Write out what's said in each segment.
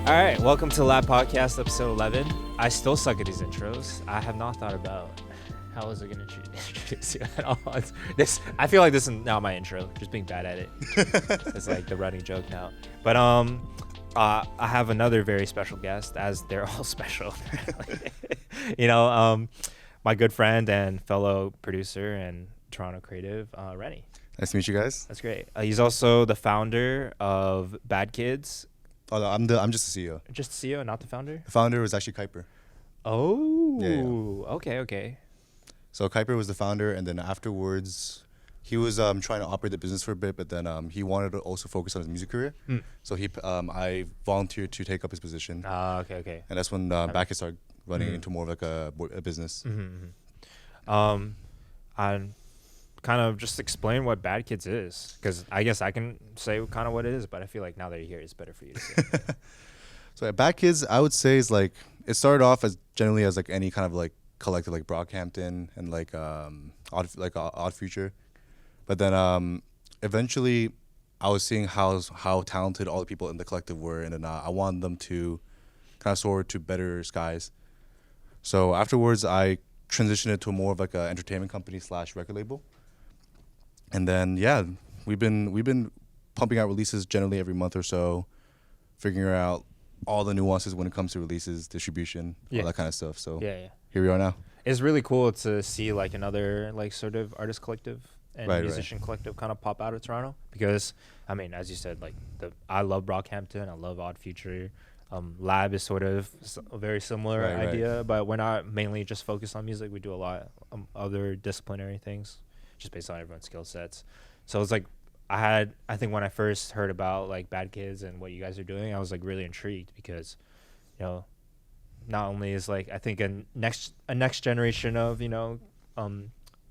All right, welcome to Lab Podcast, episode 11. I still suck at these intros. I have not thought about how was I going to introduce you at all. I feel like this is not my intro, just being bad at it. It's like the running joke now. But I have another very special guest, as they're all special. My good friend and fellow producer and Toronto creative, Reny. Nice to meet you guys. That's great. He's also the founder of Badkids. Oh, no, I'm just the CEO. Just the CEO, not the founder? The founder was actually Kuiper. Oh, Yeah. Okay. So Kuiper was the founder, and then afterwards, he was trying to operate the business for a bit, but then he wanted to also focus on his music career. So I volunteered to take up his position. Okay. And that's when Badkids started running into more of like a business. I kind of just explain what Badkids is, because I guess I can say kind of what it is, but I feel like now that you're here, it's better for you to say. So Badkids, I would say, is like, it started off as generally as like any kind of like collective, like Brockhampton and like Odd Future, but then eventually I was seeing how talented all the people in the collective were, and then I wanted them to kind of soar to better skies. So afterwards, I transitioned it to more of like an entertainment company / record label. And then, yeah, we've been pumping out releases generally every month or so, figuring out all the nuances when it comes to releases, distribution, all that kind of stuff. So yeah. Here we are now. It's really cool to see like another like sort of artist collective and musician collective kind of pop out of Toronto, because I mean, as you said, like I love Brockhampton, I love Odd Future. Lab is sort of a very similar idea, but we're not mainly just focused on music. We do a lot other disciplinary things, just based on everyone's skill sets. So it's like I think when I first heard about like Badkids and what you guys are doing, I was like really intrigued, because not only is like I think a next generation of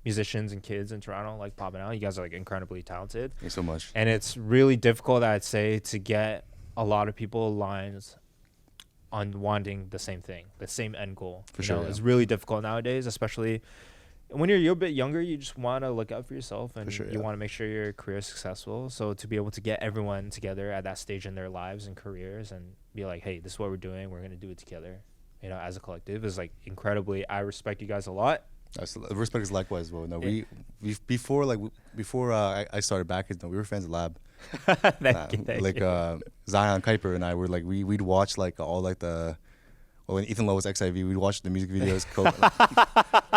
musicians and kids in Toronto like popping out. You guys are like incredibly talented. Thanks so much. And it's really difficult, I'd say, to get a lot of people aligned on wanting the same thing, the same end goal. For sure. It's really difficult nowadays, especially when you're a bit younger. You just want to look out for yourself, and you want to make sure your career is successful. So to be able to get everyone together at that stage in their lives and careers and be like, hey, this is what we're doing, we're going to do it together, as a collective, is like incredibly, I respect you guys a lot. Respect is likewise. Well, no, we before I started Badkids, we were fans of Lab. Zion, Kuiper, and I were like we'd watch like all like when Ethan Lowe was XIV, we'd watch the music videos.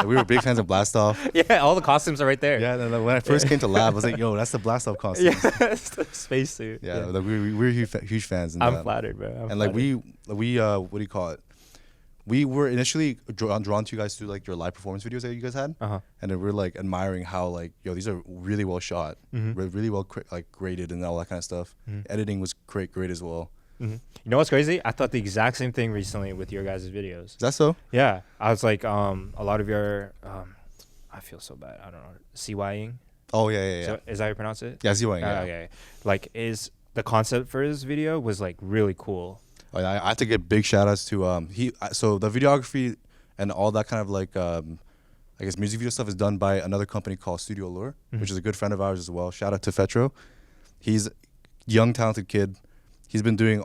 We were big fans of Blast Off. Yeah, all the costumes are right there. Yeah, when I first came to Lab, I was like, yo, that's the Blast Off costume. Yeah, it's the spacesuit. Yeah, like, we're huge fans. And, I'm flattered, bro. Like we what do you call it? We were initially drawn to you guys through like your live performance videos that you guys had, and then we're like admiring how like, yo, these are really well shot, really well graded and all that kind of stuff. Editing was great as well. You know what's crazy? I thought the exact same thing recently with your guys' videos. Is that so? Yeah, I was like, a lot of your, I feel so bad. I don't know, CYing. Oh yeah. So, is that how you pronounce it? Yeah, CYing. Yeah. Okay. Like, is the concept for his video was like really cool. I have to give big shout outs to so the videography and all that kind of like I guess music video stuff is done by another company called Studio Allure, which is a good friend of ours as well. Shout out to Fetro. He's a young, talented kid. He's been doing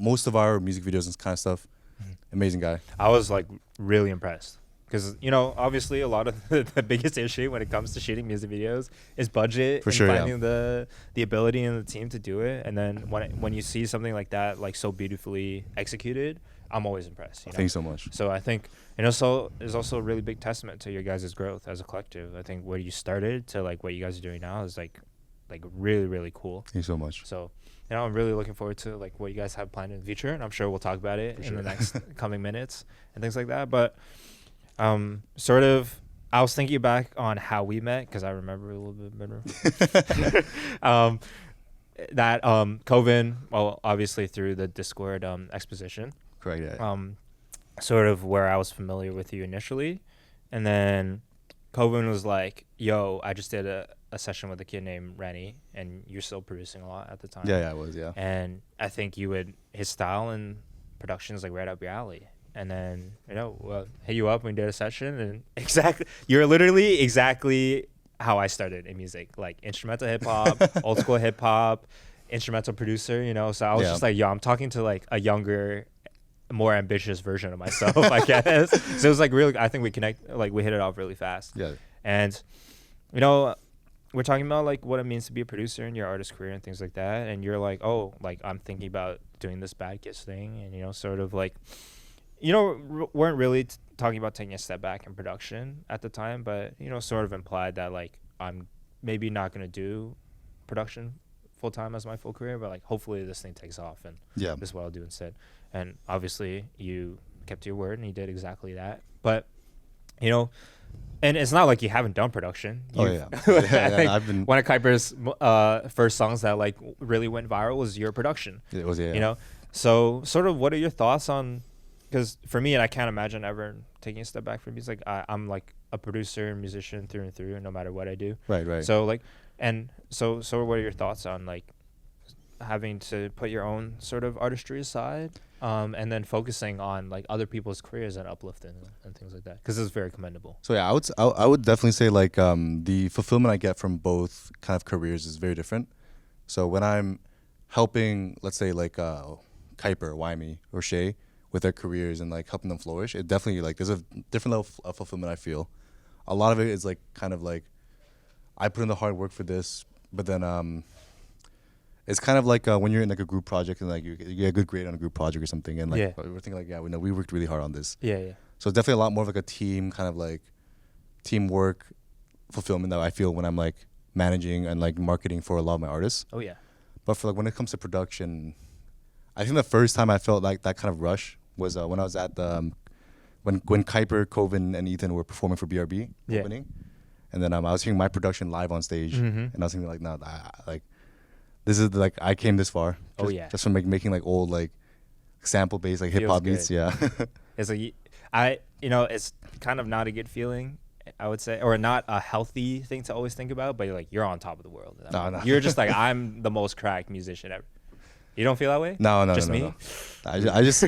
most of our music videos and kind of stuff. Amazing guy. I was like really impressed. Because, obviously a lot of the biggest issue when it comes to shooting music videos is budget. For and sure, finding the ability and the team to do it. And then when you see something like that, like so beautifully executed, I'm always impressed. Thank you so much. So I think, so it's also a really big testament to your guys' growth as a collective. I think where you started to like what you guys are doing now is like really, really cool. Thank you so much. So, I'm really looking forward to like what you guys have planned in the future. And I'm sure we'll talk about it in the next coming minutes and things like that. But sort of, I was thinking back on how we met, because I remember a little bit better. That Coven, well, obviously through the Discord exposition. Correct. Yeah. Sort of where I was familiar with you initially, and then Coven was like, "Yo, I just did a session with a kid named Reny, and you're still producing a lot at the time." Yeah, I was. Yeah. And I think his style and production is like right up your alley. And then, hit you up and we did a session, and you're literally exactly how I started in music, like instrumental hip hop, old school hip hop, instrumental producer, you know. So I was just like, yo, I'm talking to like a younger, more ambitious version of myself, I guess. So it was like really, I think we hit it off really fast. Yeah. And, you know, we're talking about like what it means to be a producer in your artist career and things like that. And you're like, oh, like I'm thinking about doing this Badkids thing, and, you know, sort of like, you know, weren't really talking about taking a step back in production at the time, but, you know, sort of implied that like I'm maybe not going to do production full time as my full career, but like hopefully this thing takes off, and this is what I'll do instead. And obviously you kept your word and you did exactly that. But, you know, and it's not like you haven't done production. I think I've been, one of Kuiper's first songs that like really went viral was your production. It was, you know. So sort of what are your thoughts on, because for me, and I can't imagine ever taking a step back from music, I'm like a producer and musician through and through, no matter what I do. Right. So like, and so what are your thoughts on like having to put your own sort of artistry aside, and then focusing on like other people's careers and uplifting and things like that, because it's very commendable. So yeah, I would definitely say like the fulfillment I get from both kind of careers is very different. So when I'm helping, let's say like Kuiper, Wymie, or Shay with their careers and like helping them flourish, it definitely like there's a different level of fulfillment I feel. A lot of it is like kind of like I put in the hard work for this, but then it's kind of like when you're in like a group project and like you get a good grade on a group project or something, and like we're thinking like, yeah, we know we worked really hard on this. Yeah. So it's definitely a lot more of like a team kind of like teamwork fulfillment that I feel when I'm like managing and like marketing for a lot of my artists. Oh yeah. But for like when it comes to production, I think the first time I felt like that kind of rush was when I was at the when Kuiper, Coven, and Ethan were performing for BRB opening, and then I was hearing my production live on stage, and I was thinking like, no, like this is like I came this far. Just from making like old like sample based like hip hop beats. Yeah. It's like it's kind of not a good feeling, I would say, or not a healthy thing to always think about. But you're like, you're on top of the world. No. You're just like, I'm the most cracked musician ever. You don't feel that way? No. Just me? No. I just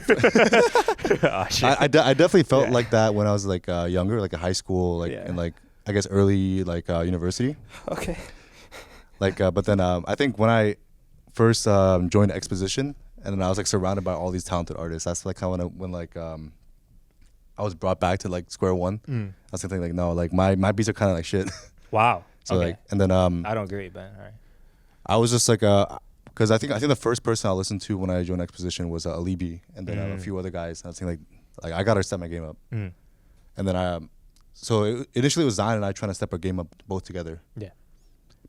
I definitely felt like that when I was like younger, like in high school, like in like I guess early like university. Okay. Like but then I think when I first joined Exposition, and then I was like surrounded by all these talented artists. That's like kind of when like I was brought back to like square one. I was thinking like, no, like my beats are kind of like shit. Wow. So like, and then I don't agree, but all right. I was just like because I think the first person I listened to when I joined Exposition was Alibi, and then a few other guys. And I was thinking like I gotta step my game up. And then so initially it was Zion and I trying to step our game up both together. Yeah.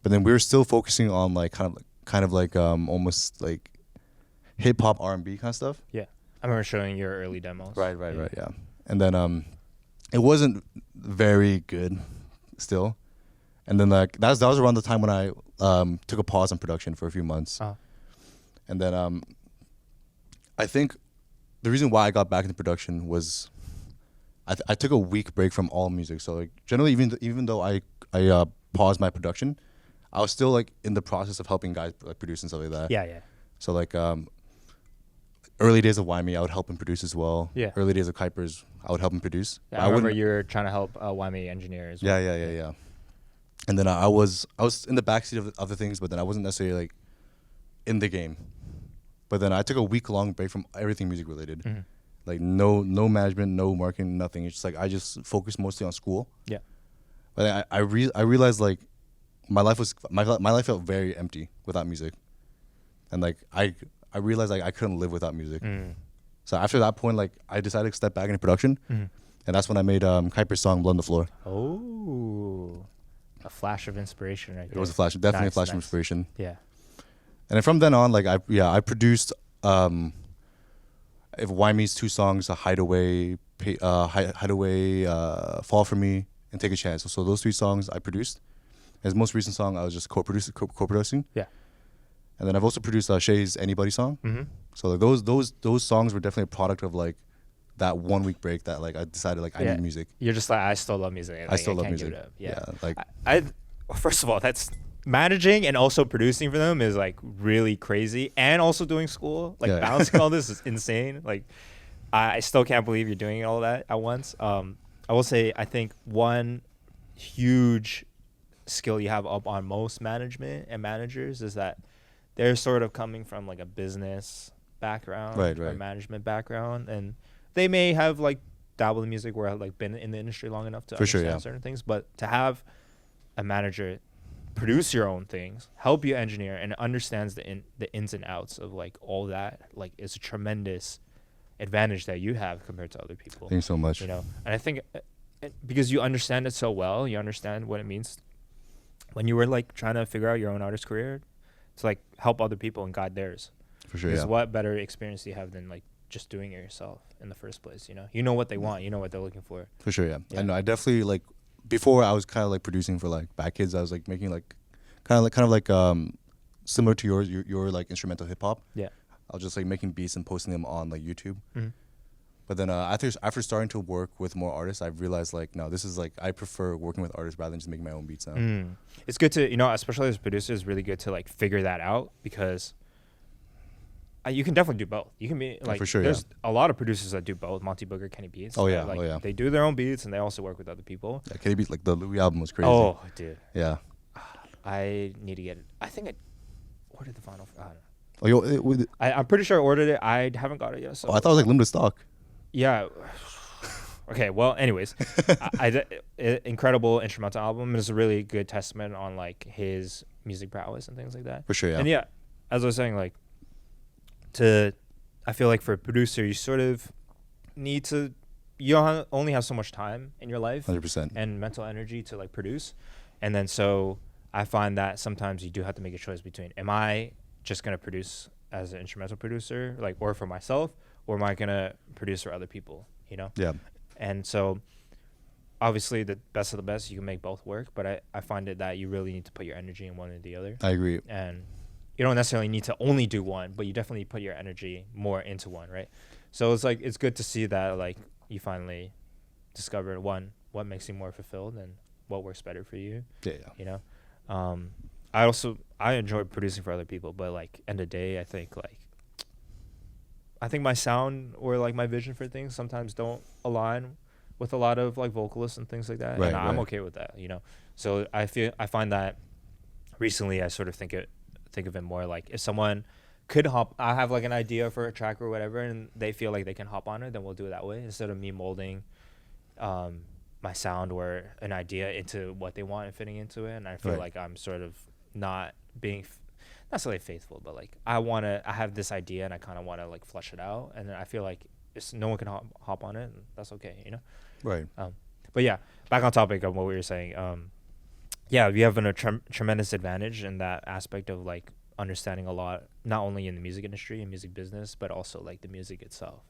But then we were still focusing on like kind of like almost like hip hop R&B kind of stuff. Yeah. I remember showing your early demos. Right. Yeah. And then it wasn't very good still. And then like that was around the time when I took a pause on production for a few months. And then I think the reason why I got back into production was I took a week break from all music. So like generally even though I paused my production, I was still like in the process of helping guys like produce and stuff like that. Yeah. So like early days of Wymie, I would help him produce as well. Yeah. Early days of Kuiper's, I would help him produce. Yeah, I remember you were trying to help Wymie engineer as well. Yeah. And then I was in the backseat of other things, but then I wasn't necessarily like in the game. But then I took a week-long break from everything music related. Like no management, no marketing, nothing. It's just like I just focused mostly on school. Yeah. But I realized like my life felt very empty without music. And like I realized like I couldn't live without music. So after that point, like I decided to step back into production. And that's when I made Kuiper's song Blood on the Floor. Oh. A flash of inspiration right there. It was a flash, definitely a flash of inspiration. Yeah. And then from then on, like I produced Wymie's 2 songs, Hideaway, Fall For Me, and Take a Chance. So those 3 songs I produced. His most recent song I was just co-producing. Yeah. And then I've also produced Shay's Anybody song. So like those songs were definitely a product of like that 1 week break that like I decided like I need music. You're just like, I still love music. Like, I still love music. Yeah. Like I first of all, that's managing and also producing for them is like really crazy, and also doing school, like balancing all this is insane. Like I still can't believe you're doing all that at once. I will say I think one huge skill you have up on most management and managers is that they're sort of coming from like a business background or management background, and they may have like dabbled in music or like been in the industry long enough to understand certain things. But to have a manager produce your own things, help you engineer, and understands the ins and outs of like all that, like it's a tremendous advantage that you have compared to other people. Thank you so much. You know, and I think because you understand it so well, you understand what it means when you were like trying to figure out your own artist career to like help other people and guide theirs. For sure. Because what better experience do you have than like just doing it yourself in the first place? You know what they want, you know what they're looking for. For sure. Yeah. I know. I definitely like before I was kind of like producing for like Badkids. I was like making like kind of like similar to your like instrumental hip hop. Yeah. I was just like making beats and posting them on like YouTube. Mm-hmm. But then after starting to work with more artists, I've realized like, no, this is like, I prefer working with artists rather than just making my own beats now. It's good to, especially as producers, it's really good to like figure that out, because you can definitely do both. You can be like, for sure, there's a lot of producers that do both. Monty Booger, Kenny Beats. Like, they do their own beats and they also work with other people. Yeah, Kenny Beats, like the Louis album was crazy. Oh, dude. Yeah. I need to get it. I think I ordered the final. I don't know. Oh, I'm pretty sure I ordered it. I haven't got it yet. So. I thought it was like limited stock. Yeah. Okay. Well, anyways, incredible instrumental album. It's a really good testament on like his music prowess and things like that. For sure. Yeah. And yeah, as I was saying, like I feel like for a producer, you sort of need to. You only have so much time in your life, 100%, and mental energy to like produce, and then so I find that sometimes you do have to make a choice between, am I just gonna produce as an instrumental producer, like, or for myself, or am I gonna produce for other people, Yeah. And so obviously the best of the best, you can make both work, but I find it that you really need to put your energy in one or the other. I agree. And you don't necessarily need to only do one, but you definitely put your energy more into one, right? So it's like, it's good to see that like you finally discovered one, what makes you more fulfilled and what works better for you. Yeah. I enjoy producing for other people, but like end of the day, I think my sound or like my vision for things sometimes don't align with a lot of like vocalists and things like that. Right, and I'm okay with that, So I find that recently I sort of think of it more like if someone could I have like an idea for a track or whatever, and they feel like they can hop on it, then we'll do it that way instead of me molding my sound or an idea into what they want and fitting into it. And I feel like I'm sort of not being not necessarily faithful, but like I have this idea and I kind of want to like flesh it out, and then I feel like no one can hop on it, and that's okay, Right. But yeah, back on topic of what we were saying. Yeah, we have a tremendous advantage in that aspect of like understanding a lot, not only in the music industry and music business, but also like the music itself,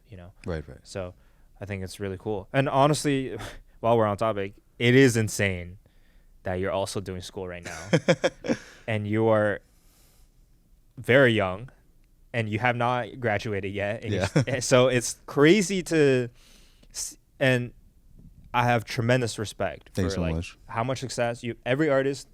Right. So I think it's really cool. And honestly, while we're on topic, it is insane that you're also doing school right now and you are very young and you have not graduated yet. And so it's crazy and I have tremendous respect for like much. How much success every artist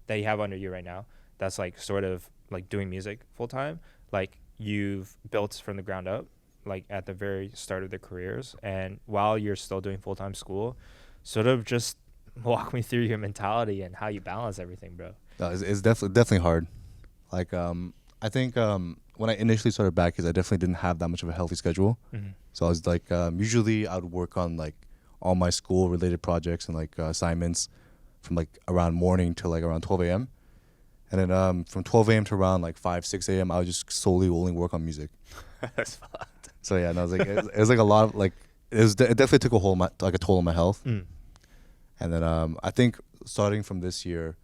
that you have under you right now that's like sort of like doing music full time, like you've built from the ground up, like at the very start of their careers, and while you're still doing full-time school, sort of just walk me through your mentality and how you balance everything, bro. It's definitely hard. Like I think when I initially started Badkids, I definitely didn't have that much of a healthy schedule. Mm-hmm. So I was like usually I would work on like all my school related projects and like assignments from like around morning to like around 12 a.m. And then from 12 a.m. to around like 5, 6 a.m. I would just solely only work on music. That's fucked. So yeah, and I was like, it was like a lot of like, it definitely took a toll on my health. And then I think starting from this year,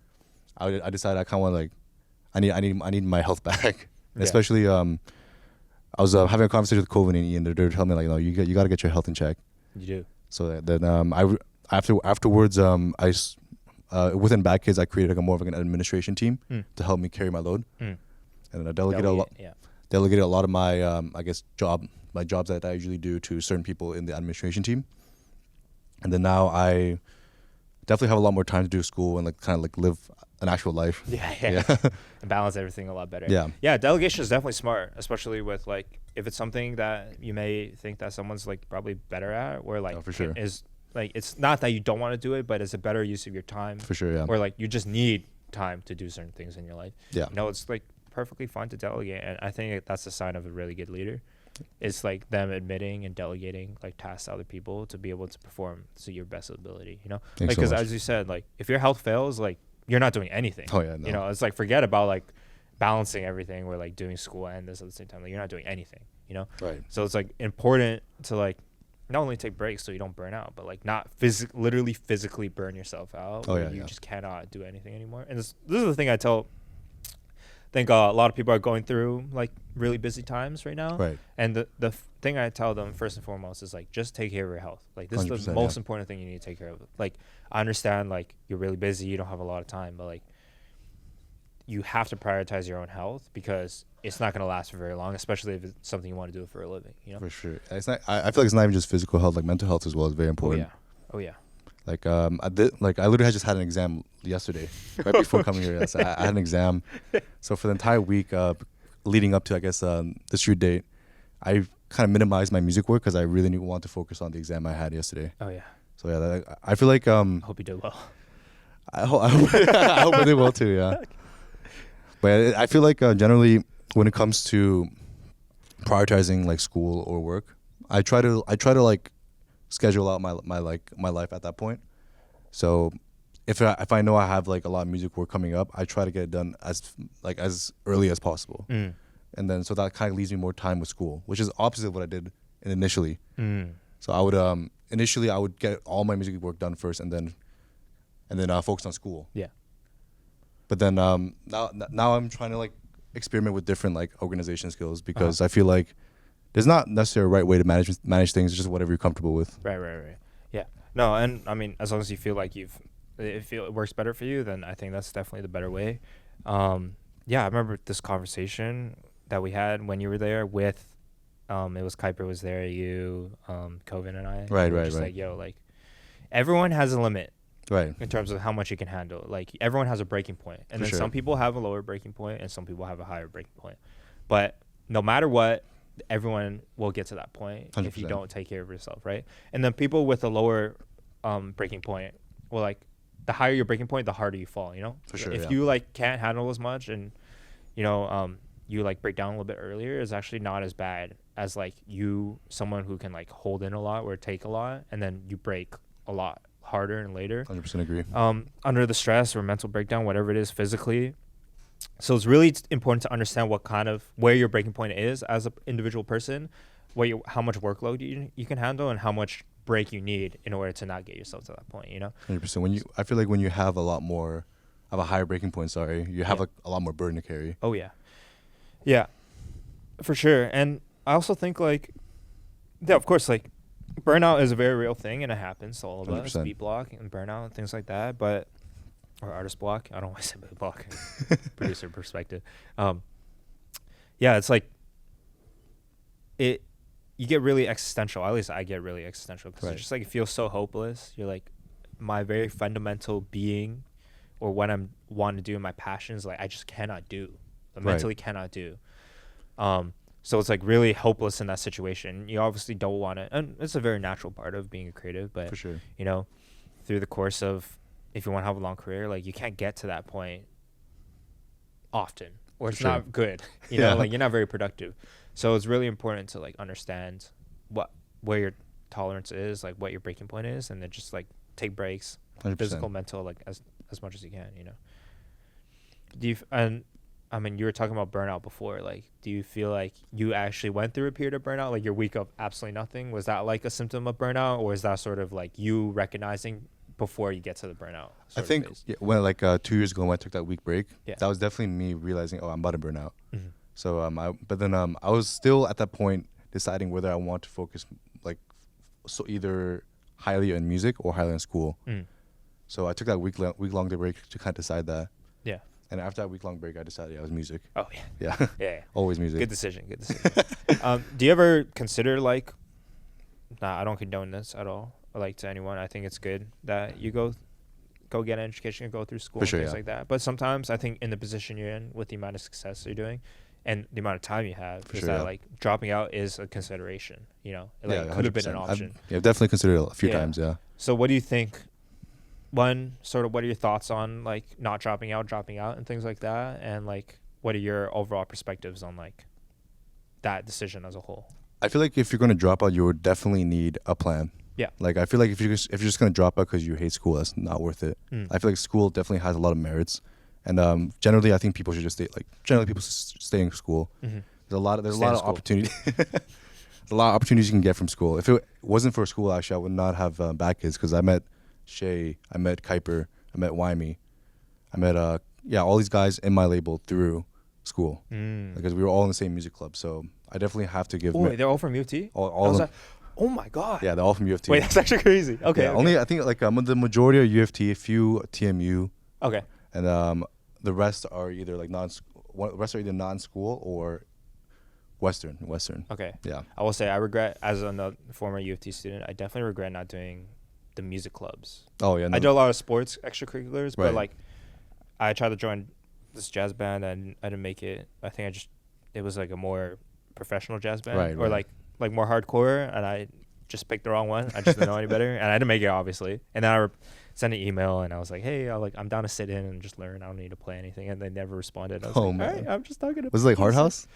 I decided I kind of want like, I need my health back. Yeah. Especially I was having a conversation with Coven and Ian. They're telling me like, no, you got to get your health in check. You do. So then afterwards within Badkids, I created like a more of like an administration team to help me carry my load. And then I delegated a lot of my I guess jobs that I usually do to certain people in the administration team. And then now I definitely have a lot more time to do school and like kind of like live an actual life. Yeah. And balance everything a lot better. Yeah, delegation is definitely smart, especially with like if it's something that you may think that someone's like probably better at, or like for sure. is like, it's not that you don't want to do it, but it's a better use of your time. For sure, yeah. Or like you just need time to do certain things in your life. Yeah. It's like perfectly fine to delegate, and I think that's a sign of a really good leader. It's like them admitting and delegating like tasks to other people to be able to perform to your best ability, you know? Like, because as you said, like if your health fails, like you're not doing anything. Oh yeah, no. You know, it's like forget about like balancing everything or like doing school and this at the same time. Like you're not doing anything, you know? Right. So it's like important to like not only take breaks so you don't burn out, but like not literally physically burn yourself out. Oh yeah, you just cannot do anything anymore. And this is the thing I think a lot of people are going through like really busy times right now. Right. And the thing I tell them first and foremost is like just take care of your health. Like this is the most important thing you need to take care of. Like I understand like you're really busy, you don't have a lot of time, but like you have to prioritize your own health because it's not going to last for very long, especially if it's something you want to do for a living, you know? For sure. It's not, I feel like it's not even just physical health, like mental health as well is very important. Oh yeah. Like I literally just had an exam yesterday, right before coming here. So I had an exam. So for the entire week leading up to, I guess, the shoot date, I kind of minimized my music work because I really want to focus on the exam I had yesterday. Oh yeah. So yeah, I feel like I hope you did well. I hope I did well too. Yeah. But I feel like generally when it comes to prioritizing like school or work, I try to like schedule out my life at that point. So if I know I have like a lot of music work coming up, I try to get it done as early as possible. And then so that kind of leaves me more time with school, which is opposite of what I did initially. So I would initially I would get all my music work done first and then focus on school. Yeah. But then now I'm trying to like experiment with different like organization skills because I feel like there's not necessarily a right way to manage things. It's just whatever you're comfortable with. Right. Yeah. No, and I mean, as long as you feel like it works better for you, then I think that's definitely the better way. Yeah, I remember this conversation that we had when you were there with, it was Kuiper was there, you, Coven and I. Right. Like, yo, like everyone has a limit. Right. In terms of how much you can handle. Like everyone has a breaking point. And then some people have a lower breaking point and some people have a higher breaking point. But no matter what, everyone will get to that point 100%. If you don't take care of yourself, right? And then people with a lower breaking point, well, like the higher your breaking point, the harder you fall, you know? For sure. If you like can't handle as much and you know, you like break down a little bit earlier, is actually not as bad as like someone who can like hold in a lot or take a lot and then you break a lot harder and later. 100% agree. Under the stress or mental breakdown, whatever it is physically. So it's really important to understand where your breaking point is as an individual person, how much workload you can handle and how much break you need in order to not get yourself to that point, you know? 100%. I feel like when you have a higher breaking point, you have a lot more burden to carry. Oh yeah. Yeah, for sure. And I also think like, yeah, of course, like, burnout is a very real thing, and it happens to all of 100%. us. Beat block and burnout and things like that, or artist block. I don't want to say beat block. Producer perspective. Yeah, it's like you get really existential. At least I get really existential because it's just like it feels so hopeless. You're like my very fundamental being, or what I'm wanting to do in my passions. Like I just cannot do. I mentally cannot do. So it's like really hopeless in that situation. You obviously don't want to, and it's a very natural part of being a creative, but for sure, you know, through the course of, if you want to have a long career, like you can't get to that point often, or it's not good, you know, like you're not very productive. So it's really important to like understand where your tolerance is, like what your breaking point is, and then just like take breaks, 100%. Physical, mental, like as much as you can, you know. I mean, you were talking about burnout before. Like, do you feel like you actually went through a period of burnout? Like your week of absolutely nothing? Was that like a symptom of burnout, or is that sort of like you recognizing before you get to the burnout? I think when 2 years ago when I took that week break, that was definitely me realizing, I'm about to burn out. Mm-hmm. So I was still at that point deciding whether I want to focus either highly on music or highly on school. Mm. So I took that week long break to kind of decide that. Yeah. And after that week-long break, I decided it was music. Oh, yeah. Yeah. Yeah. Always music. Good decision. Do you ever consider, like, I don't condone this at all, like, to anyone. I think it's good that you go get an education and go through school and things like that. But sometimes I think in the position you're in with the amount of success you're doing and the amount of time you have, like, dropping out is a consideration, you know? Like, it could have been an option. I've definitely considered it a few times, yeah. So what do you think? One, sort of what are your thoughts on like not dropping out and things like that, and like what are your overall perspectives on like that decision as a whole? I feel like if you're going to drop out, you would definitely need a plan. Yeah. Like I feel like if you're just going to drop out because you hate school, that's not worth it. I feel like school definitely has a lot of merits, and generally I think people should just stay. Like generally people stay in school. There's a lot of opportunity. There's a lot of opportunities you can get from school. If it wasn't for school, actually, I would not have Badkids, because I met Shay, I met Kuiper, I met Wymie, I met all these guys in my label through school, because we were all in the same music club. So I definitely have to give. Wait, they're all from U of T? All of them. Like, oh my god. Yeah, they're all from U of T. Wait, that's actually crazy. Okay. Yeah, okay. Only I think like the majority are U of T, a few TMU. Okay. And the rest are either like the rest are either non-school or Western. Okay. Yeah. I will say I regret, as a former U of T student, I definitely regret not doing the music clubs. Oh yeah. No. I do a lot of sports extracurriculars, but Right. like I tried to join this jazz band and I didn't make it. I think it was like a more professional jazz band, Right, or right. like more hardcore, and I just picked the wrong one. I just didn't know any better, and I didn't make it, obviously. And then I sent an email and I was like, hey, I'm down to sit in and just learn. I don't need to play anything. And they never responded. I was like, Man. all right, I'm just talking to. Was it like Hard House?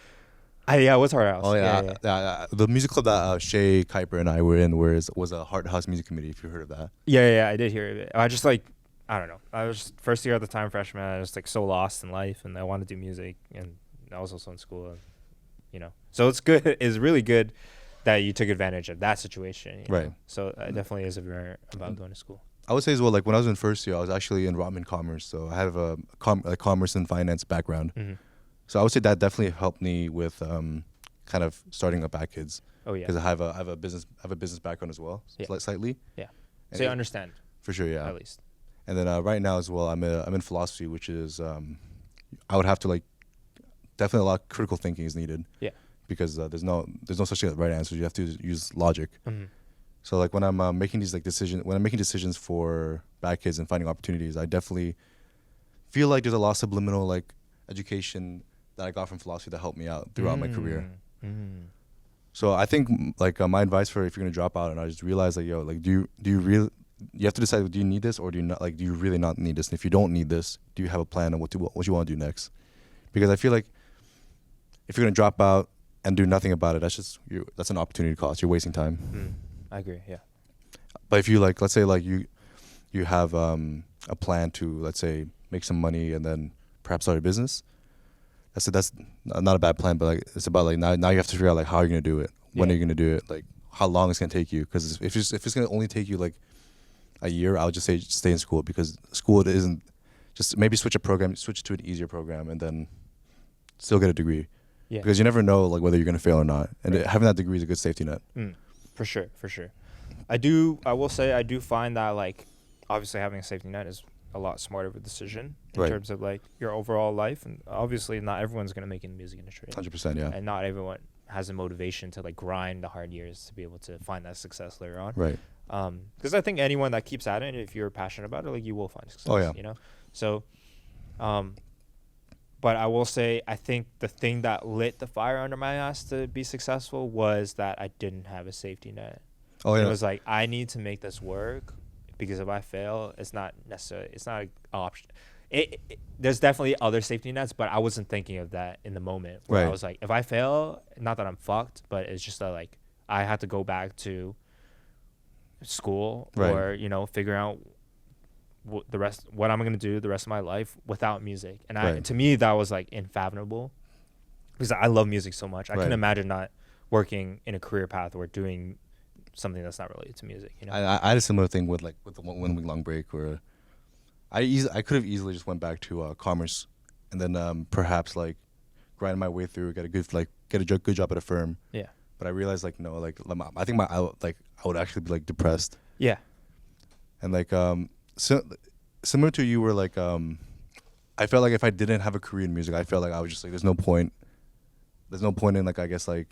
Yeah, it was Hard House. Oh yeah. The music club that Shay, Kuiper, and I were in was a Hard House music committee. If you heard of that. Yeah, I did hear of it. I just like, I don't know. I was first year at the time, freshman. I was like so lost in life, and I wanted to do music, and I was also in school, and, you know. So it's good. It's really good that you took advantage of that situation. You know? Right. So it definitely is a merit about going to school. I would say as well, like when I was in first year, I was actually in Rotman Commerce, so I have a commerce and finance background. So I would say that definitely helped me with kind of starting up Badkids. Oh yeah. Because I have a business background as well, slightly. Yeah. And So you understand. For sure, yeah. At least. And then right now as well, I'm in philosophy, which is I would have to like definitely a lot of critical thinking is needed. Yeah. Because there's no such thing as right answers. You have to use logic. So like when I'm making these decisions for Badkids and finding opportunities, I definitely feel like there's a lot of subliminal like education that I got from philosophy that helped me out throughout my career. So I think like my advice for if you're gonna drop out, and I just realize like do you really, you have to decide, do you need this or do you not, like do you really not need this? And if you don't need this, do you have a plan on what you want to do next? Because I feel like if you're gonna drop out and do nothing about it, that's an opportunity cost. You're wasting time. I agree. Yeah. But if you like, let's say like you have a plan to, let's say, make some money and then perhaps start a business. That's not a bad plan, but like it's about like now you have to figure out like how you're gonna do it, when are you gonna do it, like how long it's gonna take you. Because if it's gonna only take you like a year, I would just say stay in school, because school isn't just, maybe switch to an easier program and then still get a degree. Yeah. Because you never know like whether you're gonna fail or not, and having that degree is a good safety net. For sure. I will say I do find that like obviously having a safety net is a lot smarter of a decision in terms of like your overall life, and obviously not everyone's gonna make it in the music industry. 100%, yeah. And not everyone has the motivation to like grind the hard years to be able to find that success later on. Right. Because I think anyone that keeps at it, if you're passionate about it, like you will find success. Oh yeah. You know. So, but I will say I think the thing that lit the fire under my ass to be successful was that I didn't have a safety net. Oh yeah. It was like, I need to make this work, because if I fail, it's not an option. There's definitely other safety nets, but I wasn't thinking of that in the moment. Where I was like, if I fail, not that I'm fucked, but it's just that like I had to go back to school or figure out what I'm gonna do the rest of my life without music. And to me that was like unfathomable, because I love music so much. I couldn't imagine not working in a career path or doing something that's not related to music. I had a similar thing with the 1 week long break, where I could have easily just went back to commerce and then perhaps like grind my way through, get a good job at a firm. Yeah. But I realized like no, like I think I would actually be like depressed. Yeah. And like so similar to you, where like I felt like if I didn't have a career in music, I felt like I was just like there's no point in like I guess like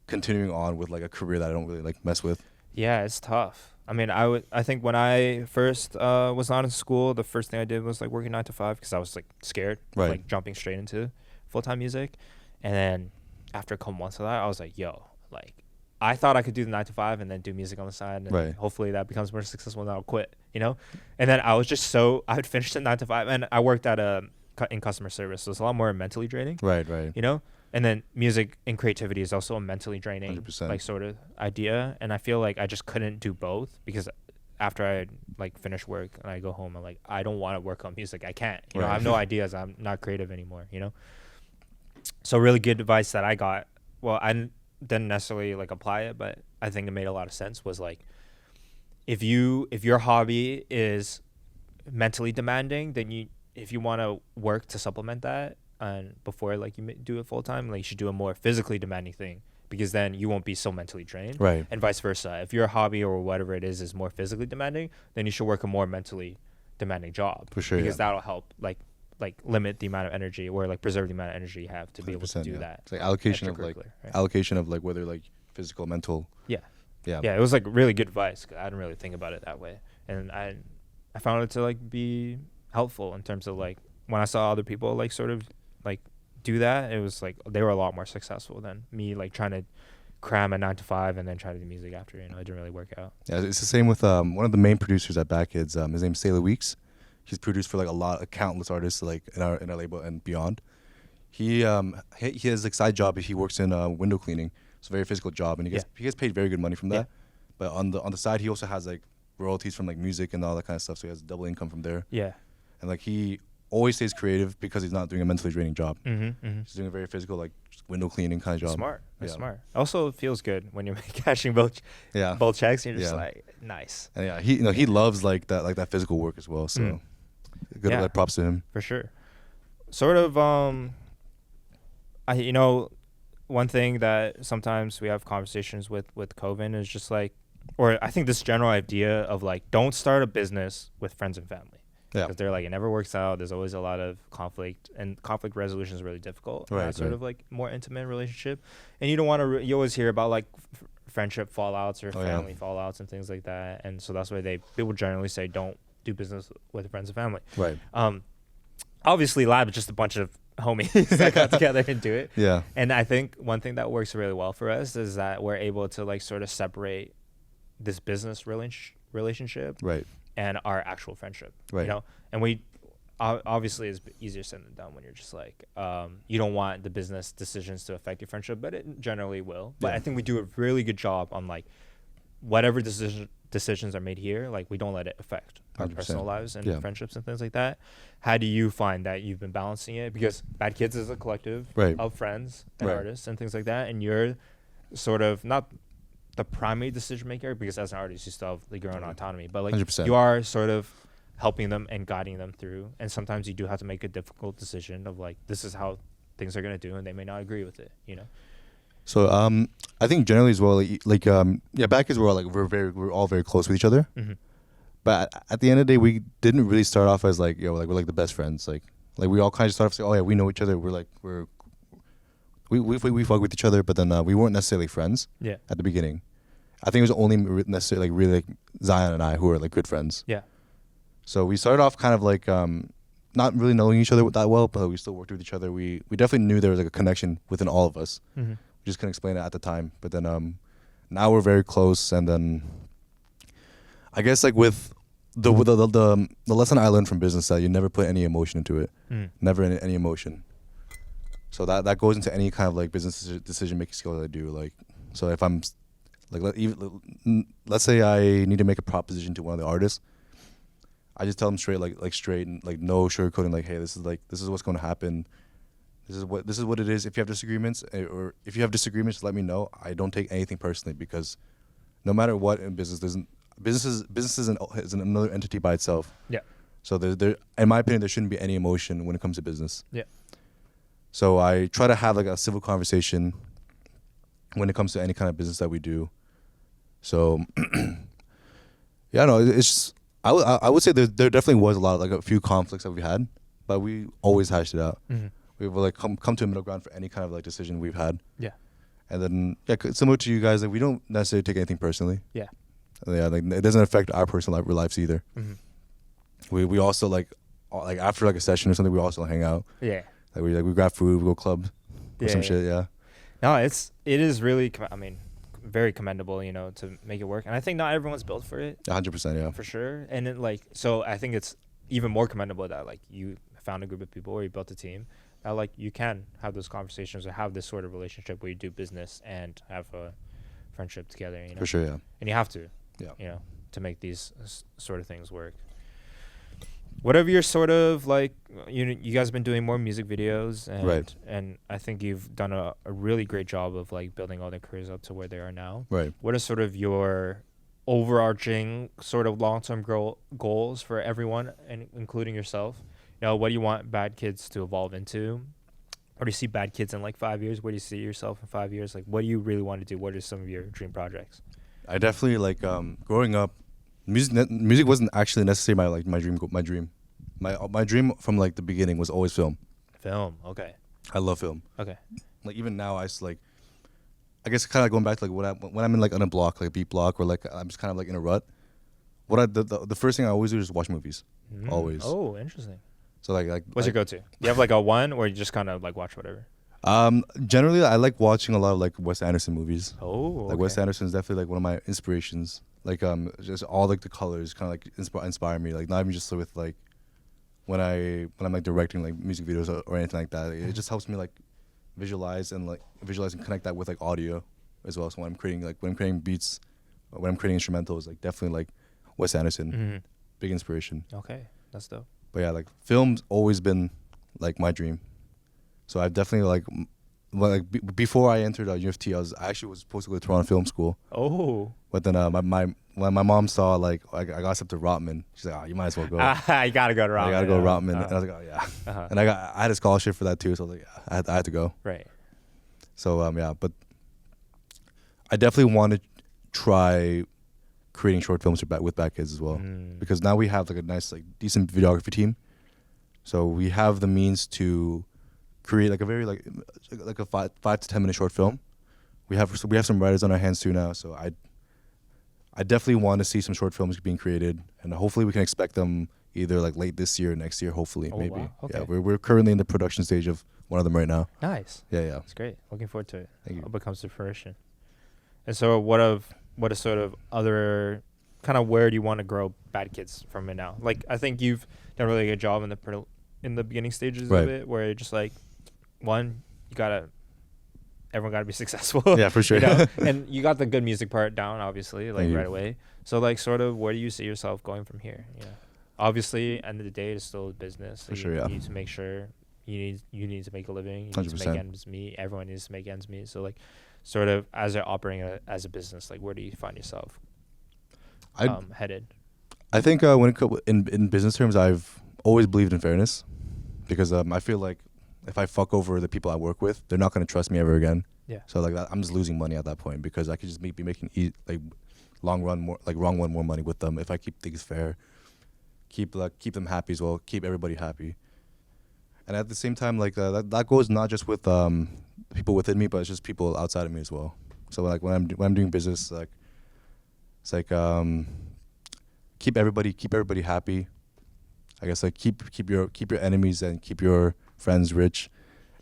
continuing on with like a career that I don't really like mess with. Yeah, it's tough. I mean, I think when I first was not in school, the first thing I did was like working 9 to 5, because I was like scared of like jumping straight into full-time music. And then after a couple months of that, I was like, yo, like I thought I could do the 9 to 5 and then do music on the side, and hopefully that becomes more successful, and I'll quit, And then I was just I had finished the 9 to 5, and I worked at a in customer service, so it's a lot more mentally draining. Right. You know, and then music and creativity is also a mentally draining 100%. like sort of idea, and I feel like I just couldn't do both because after I like finish work and I go home, I'm like, I don't want to work on music. I can't. You know, I have no ideas. I'm not creative anymore. You know. So really good advice that I got. Well, I didn't necessarily like apply it, but I think it made a lot of sense. Was like, if your hobby is mentally demanding, then if you want to work to supplement that, and before like you do it full time, like you should do a more physically demanding thing, because then you won't be so mentally drained. Right. And vice versa. If your hobby or whatever it is more physically demanding, then you should work a more mentally demanding job. For sure. Because that'll help like limit the amount of energy, or like preserve the amount of energy you have to be able to do that. It's like allocation of like whether like physical, mental. Yeah. Yeah. Yeah. It was like really good advice, 'cause I didn't really think about it that way, and I found it to like be helpful in terms of like when I saw other people like sort of like do that, it was like they were a lot more successful than me like trying to cram a 9 to 5 and then try to do music after. You know, it didn't really work out. Yeah, it's the same with one of the main producers at Badkids. His name's Sailor Weeks. He's produced for like countless artists like in our label and beyond. He has like side job. He works in window cleaning. It's a very physical job, and he gets paid very good money from that. Yeah. But on the side, he also has like royalties from like music and all that kind of stuff. So he has double income from there. Yeah. And like he always stays creative because he's not doing a mentally draining job. Mm-hmm. He's doing a very physical like window cleaning kind of job. Smart. That's smart. Also, it feels good when you're cashing both checks. And you're just like nice. And he loves like that physical work as well. So good like props to him for sure. Sort of one thing that sometimes we have conversations with Coven is just like, or I think this general idea of like, don't start a business with friends and family. Yeah. Because they're like, it never works out. There's always a lot of conflict, and conflict resolution is really difficult. Right. That sort of like more intimate relationship. And you don't want to, you always hear about like friendship fallouts or family fallouts and things like that. And so that's why people generally say don't do business with friends and family. Right. Obviously Lab is just a bunch of homies that got together and do it. Yeah. And I think one thing that works really well for us is that we're able to like sort of separate this business relationship and our actual friendship. Right. You know, and we obviously it's easier said than done when you're just like you don't want the business decisions to affect your friendship, but it generally will. But I think we do a really good job on like whatever decisions are made here, like we don't let it affect our 100%. Personal lives and friendships and things like that. How do you find that you've been balancing it? Because Badkids is a collective of friends and artists and things like that, and you're sort of not the primary decision maker, because as an artist you still have like your own autonomy, but like 100%. You are sort of helping them and guiding them through, and sometimes you do have to make a difficult decision of like, this is how things are going to do, and they may not agree with it, you know. So I think generally as well, Badkids we're all very close with each other. Mm-hmm. But at the end of the day, we didn't really start off as like we're like the best friends. Like we all kind of start off saying, oh yeah, we know each other. We fuck with each other, but then we weren't necessarily friends. Yeah. At the beginning, I think it was only necessarily like really like Zion and I who were like good friends. Yeah. So we started off kind of like not really knowing each other that well, but we still worked with each other. We definitely knew there was like a connection within all of us. Mm-hmm. We just couldn't explain it at the time. But then now we're very close, and then I guess like with the lesson I learned from business, that you never put any emotion into it. Never any emotion. So that goes into any kind of like business decision making skill that I do. Like, so if I'm like let's say I need to make a proposition to one of the artists, I just tell them straight and like no sugarcoating. Like, hey, this is what's going to happen. This is what it is. If you have disagreements, let me know. I don't take anything personally, because no matter what in business, business is another entity by itself. Yeah. So there, in my opinion, there shouldn't be any emotion when it comes to business. Yeah. So I try to have like a civil conversation when it comes to any kind of business that we do. So yeah, no, it's just, I would say there definitely was a few conflicts that we had, but we always hashed it out. Mm-hmm. We've like come to a middle ground for any kind of like decision we've had. Yeah. And then similar to you guys, like we don't necessarily take anything personally. Yeah. Yeah, like it doesn't affect our personal lives either. Mm-hmm. We also like after like a session or something, we also hang out. Yeah. Like we grab food, we go club, or some shit. Yeah. No, it is really, very commendable, you know, to make it work. And I think not everyone's built for it. 100%, yeah. For sure. And it so I think it's even more commendable that like you found a group of people or you built a team, like you can have those conversations or have this sort of relationship where you do business and have a friendship together. You know, For sure, yeah. and you have to, Yeah. you know, to make these sort of things work. Whatever you're sort of like, you guys have been doing more music videos, and Right. and I think you've done a really great job of like building all their careers up to where they are now. Right. What are sort of your overarching sort of long-term goals for everyone, and including yourself? You know, what do you want Badkids to evolve into? Where do you see Badkids in like 5 years? Where do you see yourself in 5 years? Like, what do you really want to do? What are some of your dream projects? I definitely like growing up. Music wasn't actually necessarily my dream. My dream from like the beginning was always film. Film. Okay. I love film. Okay. Like even now, I guess kind of going back to like when I'm in like on a block, like a beat block, or like I'm just kind of like in a rut. The first thing I always do is watch movies. Always. Oh, interesting. So like what's your go-to? Do you have like a one, or you just kind of like watch whatever? Generally I like watching a lot of like Wes Anderson movies. Oh, okay. Like Wes Anderson is definitely like one of my inspirations. Like just all like the colors kind of like inspire me. Like not even just with like when I'm like directing like music videos or anything like that. It just helps me like visualize and connect that with like audio as well. So when I'm creating beats, or when I'm creating instrumentals, like definitely like Wes Anderson, big inspiration. Okay, that's dope. But yeah, like film's always been like my dream. So I've definitely before I entered UFT, I actually was supposed to go to Toronto Film School. Oh. But then when my mom saw like I got accepted to Rotman, she's like, "Oh, you might as well go." You gotta go to Rotman. I gotta go to Rotman, and I was like, "Oh yeah." And I had a scholarship for that too, so I was like, yeah, I had to go. Right. So yeah, but I definitely want to try creating short films with Badkids as well, because now we have like a nice like decent videography team, so we have the means to create like a very like a 5 to 10 minute short film. We have some writers on our hands too now, so I definitely want to see some short films being created, and hopefully we can expect them either like late this year or next year, hopefully. Maybe. Wow. Okay. Yeah, we're currently in the production stage of one of them right now. Nice. Yeah. That's great. Looking forward to it. Thank you. Hope it comes to fruition. And so what are sort of other kind of, where do you want to grow Badkids from it now? Like, I think you've done a really good job in the beginning stages of it, where you're just like, one, everyone gotta be successful. Yeah, for sure. You know? And you got the good music part down, obviously, like right away. So like, sort of, where do you see yourself going from here? Yeah. Obviously, end of the day, it's still a business. So for sure, yeah. You need to make sure you need to make a living. You 100%. need to make ends meet. Everyone needs to make ends meet. So like, sort of, as you're operating as a business, like, where do you find yourself headed? I think when it comes in business terms, I've always believed in fairness, because I feel like if I fuck over the people I work with, they're not going to trust me ever again. Yeah. So like I'm just losing money at that point, because I could just be making like wrong run more money with them if I keep things fair, keep them happy as well, keep everybody happy. And at the same time, like that goes not just with people within me, but it's just people outside of me as well. So like when I'm doing business, like it's like keep everybody happy. I guess like keep your enemies and keep your friends rich,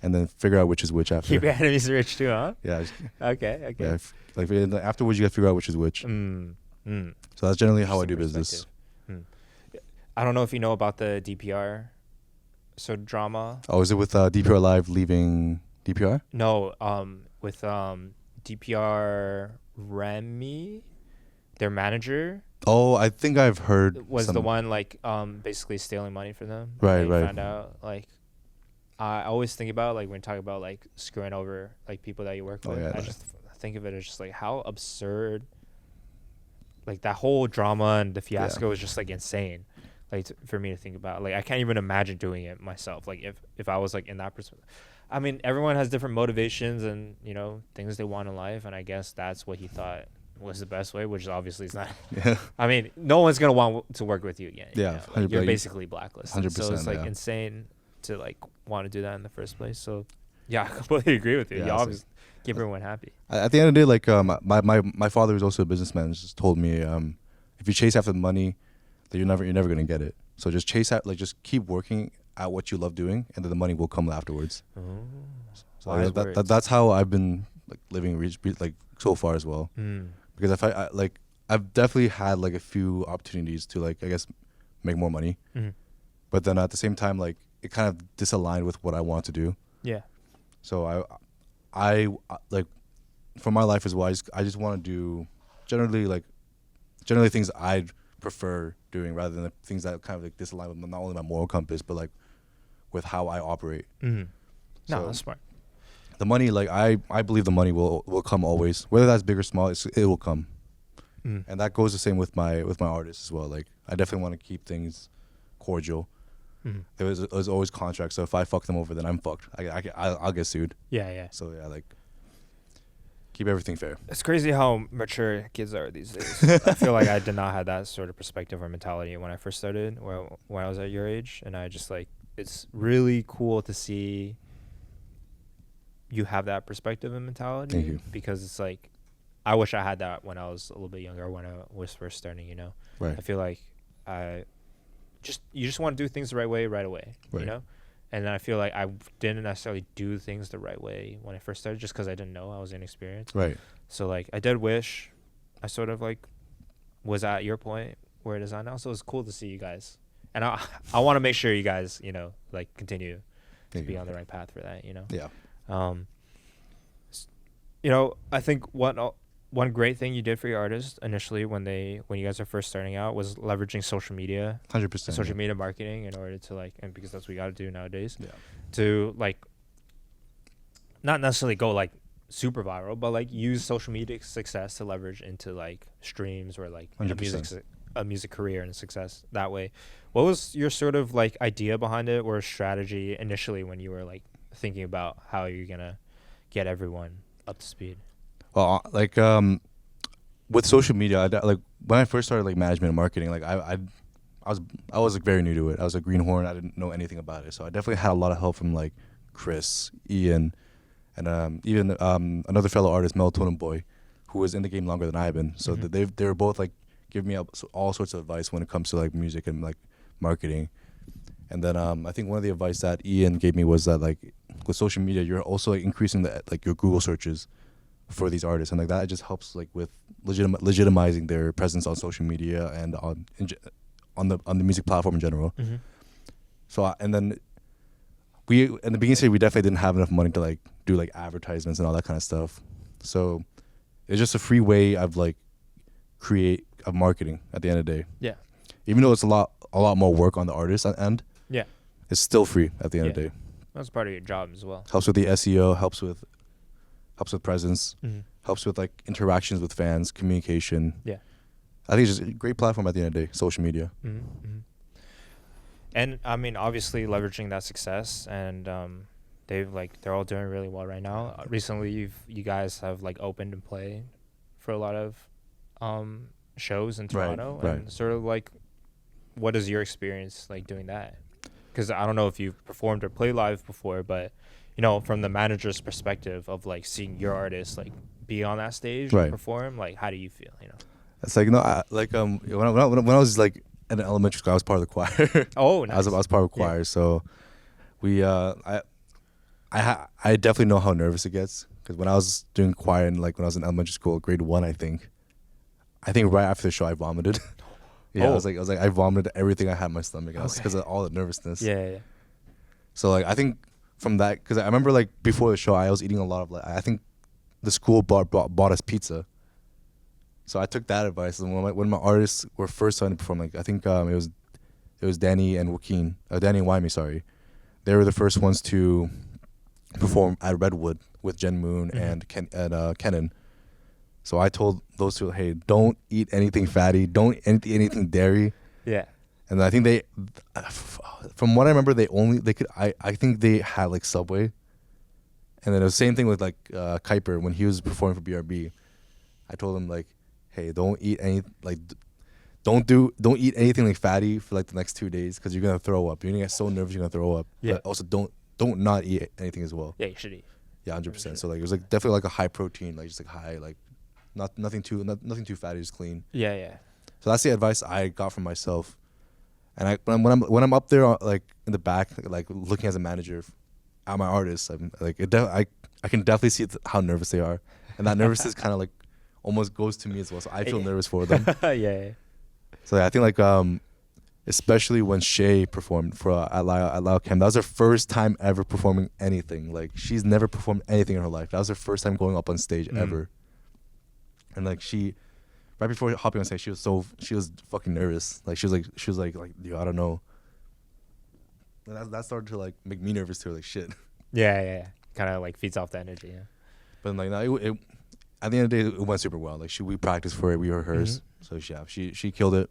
and then figure out which is which after. Keep your enemies rich too, huh? Yeah. Okay. Yeah, like afterwards you gotta figure out which is which. So that's generally how I do business. I don't know if you know about the DPR sort of drama. Oh, is it with DPR Live leaving DPR? No, with DPR Reny, their manager. Oh, I think I've heard. Was the one like basically stealing money from them. Right. Found out, like, I always think about, like, when we talk about like screwing over like people that you work with. Yeah, I just think of it as just like how absurd. Like that whole drama and the fiasco is just like insane. Like for me to think about, like I can't even imagine doing it myself. Like if I was like in that perspective, I mean everyone has different motivations and things they want in life, and I guess that's what he thought was the best way, which obviously is not. Yeah. I mean, no one's gonna want to work with you again. Yeah, like, you're basically blacklisted. 100%. So it's like insane to like want to do that in the first place. So yeah, I completely agree with you. Yeah, You obviously keep everyone happy. At the end of the day, like my father was also a businessman. Just told me if you chase after the money, that you're never gonna get it. So just just keep working at what you love doing, and then the money will come afterwards. So that's how I've been like living like so far as well. Because if I've definitely had like a few opportunities to like I guess make more money, but then at the same time like it kind of disaligned with what I want to do. Yeah. So I like for my life as well. I just want to do generally things I'd prefer doing rather than the things that kind of like disalign with not only my moral compass but like with how I operate. Mm-hmm. So No, that's smart. the money, like I believe the money will come always, whether that's big or small. It will come, and that goes the same with my artists as well. Like I definitely want to keep things cordial. There's always contracts, so if I fuck them over, then I'm fucked. I'll get sued. Yeah. So yeah, like keep everything fair. It's crazy how mature kids are these days. I feel like I did not have that sort of perspective or mentality when I first started, or when I was at your age, and I just like it's really cool to see you have that perspective and mentality. Thank you. Because it's like I wish I had that when I was a little bit younger, when I was first starting. You know, Right. I feel like you just want to do things the right way right away. Right. You know. And then I feel like I didn't necessarily do things the right way when I first started, just because I didn't know. I was inexperienced. Right. So like I did wish I sort of like was at your point where it is at now. So it's cool to see you guys, and I want to make sure you guys, you know, like continue to be on the right path for that. You know. Yeah. You know, I think one great thing you did for your artists initially when you guys are first starting out was leveraging social media, 100%. social media marketing in order to like, and because that's what you got to do nowadays. Yeah. To like, not necessarily go like super viral, but like use social media success to leverage into like streams or like a music career and success that way. What was your sort of like idea behind it or strategy initially when you were like thinking about how you're gonna get everyone up to speed? Well, like with social media, like when I first started like management and marketing, like I was like very new to it. I was a greenhorn. I didn't know anything about it, so I definitely had a lot of help from like Chris, Ian, and even another fellow artist, Melatonin Boy, who was in the game longer than I've been. So they were both like giving me all sorts of advice when it comes to like music and like marketing. And then I think one of the advice that Ian gave me was that like with social media, you're also like increasing like your Google searches for these artists, and like that it just helps like with legitimizing their presence on social media and on the music platform in general. So and then we in the beginning stage we definitely didn't have enough money to like do like advertisements and all that kind of stuff. So it's just a free way of like of marketing at the end of the day. Yeah. Even though it's a lot more work on the artist end. Yeah. It's still free at the end of the day. That's part of your job as well. Helps with the SEO, helps with presence, helps with like interactions with fans, communication. Yeah. I think it's just a great platform at the end of the day, social media. And I mean, obviously leveraging that success, and they're all doing really well right now. Recently, you guys have like opened and played for a lot of shows in Toronto, and sort of like, what is your experience like doing that? Because I don't know if you've performed or played live before, but you know, from the manager's perspective of like seeing your artist like be on that stage and perform, like how do you feel? You know, it's like when I was like in elementary school, I was part of the choir. Oh, nice. I was part of the choir, so we I definitely know how nervous it gets, because when I was doing choir and like when I was in elementary school, grade 1, I think right after the show I vomited. I was like I vomited everything I had in my stomach because of all the nervousness. Yeah. So like I think from that, because I remember like before the show I was eating a lot of like, I think the school bought us pizza. So I took that advice, and when my artists were first starting to perform, like I think it was Danny and Wymie, sorry. They were the first ones to perform at Redwood with Jen Moon and Kenan. So I told those two, hey, don't eat anything fatty, don't eat anything dairy. Yeah. And I think from what I remember, I think they had like Subway. And then the same thing with like Kuiper when he was performing for BRB. I told him like, hey, don't eat don't eat anything like fatty for like the next 2 days, because you're gonna throw up. You're gonna get so nervous you're gonna throw up. Yeah. But also don't not eat anything as well. Yeah, you should eat. Yeah, 100%. So like it was like definitely like a high protein, like just like high, like nothing too fatty, just clean. Yeah. So that's the advice I got from myself. And when I'm up there like in the back, like looking as a manager at my artists, I'm like I can definitely see how nervous they are, and that nervousness kind of like almost goes to me as well. So I feel nervous for them. Yeah. So yeah, I think like especially when Shay performed for at Loud Camp. That was her first time ever performing anything. Like, she's never performed anything in her life. That was her first time going up on stage ever. And like, she, right before hopping on stage, she was fucking nervous. Like, she was like, yo, I don't know. And that started to like make me nervous too. Like, shit. Yeah. Kind of like feeds off the energy. Yeah. But like, no, it at the end of the day, it went super well. Like, we practiced for it, we rehearsed. So she killed it.